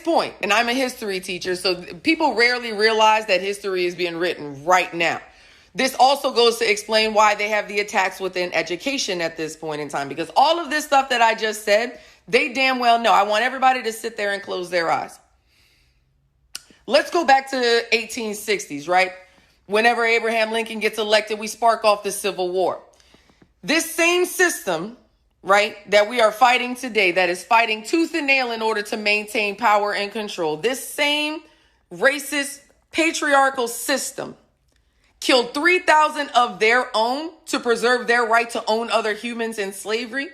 this point, and I'm a history teacher, so people rarely realize that history is being written right now. This also goes to explain why they have the attacks within education at this point in time, because all of this stuff that I just said, they damn well know. I want everybody to sit there and close their eyes. Let's go back to the 1860s, right? Whenever Abraham Lincoln gets elected, we spark off the Civil War. This same system, right, that we are fighting today, that is fighting tooth and nail in order to maintain power and control, this same racist, patriarchal system killed 3,000 of their own to preserve their right to own other humans in slavery,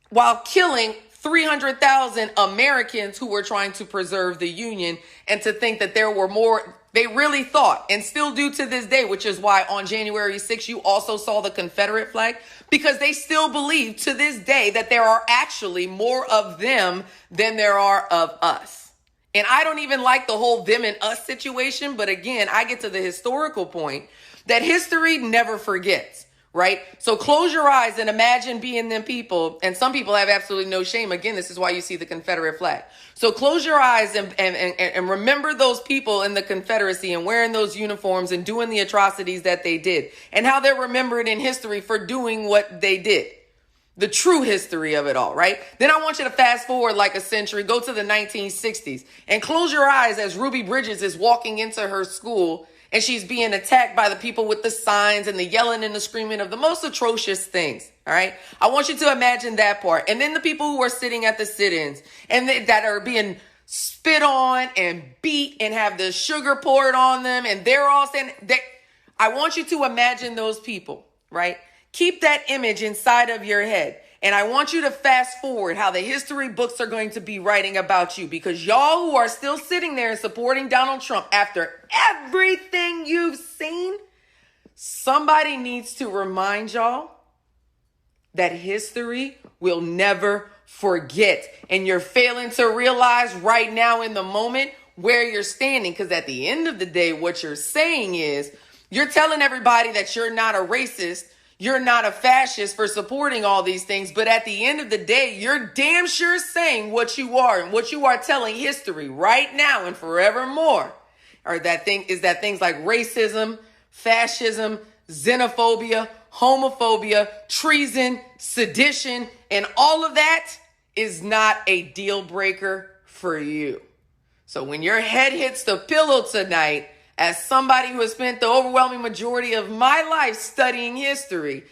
while killing 300,000 Americans who were trying to preserve the Union, and to think that there were more. They really thought, and still do to this day, which is why on January 6th, you also saw the Confederate flag, because they still believe to this day that there are actually more of them than there are of us. And I don't even like the whole them and us situation. But again, I get to the historical point that history never forgets, right? So close your eyes and imagine being them people. And some people have absolutely no shame. Again, this is why you see the Confederate flag. So close your eyes and remember those people in the Confederacy and wearing those uniforms and doing the atrocities that they did, and how they're remembered in history for doing what they did. The true history of it all, right? Then I want you to fast forward like a century, go to the 1960s, and close your eyes as Ruby Bridges is walking into her school and she's being attacked by the people with the signs and the yelling and the screaming of the most atrocious things, all right? I want you to imagine that part. And then the people who are sitting at the sit-ins and that are being spit on and beat and have the sugar poured on them, and they're all saying that. I want you to imagine those people, right? Keep that image inside of your head. And I want you to fast forward how the history books are going to be writing about you, because y'all who are still sitting there and supporting Donald Trump after everything you've seen, somebody needs to remind y'all that history will never forget. And you're failing to realize right now in the moment where you're standing, because at the end of the day, what you're saying is you're telling everybody that you're not a racist, you're not a fascist for supporting all these things. But at the end of the day, you're damn sure saying what you are, and what you are telling history right now and forevermore are that things like racism, fascism, xenophobia, homophobia, treason, sedition, and all of that is not a deal breaker for you. So when your head hits the pillow tonight, as somebody who has spent the overwhelming majority of my life studying history,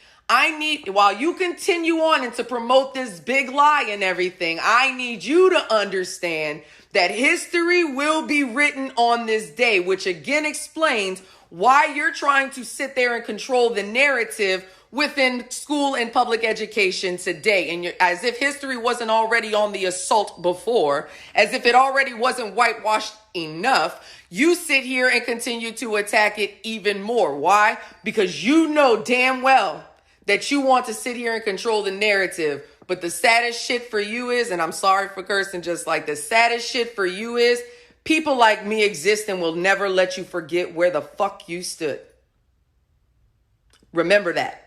while you continue on and to promote this big lie and everything, I need you to understand that history will be written on this day, which again explains why you're trying to sit there and control the narrative within school and public education today. And as if history wasn't already on the assault before, as if it already wasn't whitewashed enough, you sit here and continue to attack it even more. Why? Because you know damn well that you want to sit here and control the narrative. But the saddest shit for you is, and I'm sorry for cursing, just like the saddest shit for you is, people like me exist and will never let you forget where the fuck you stood. Remember that.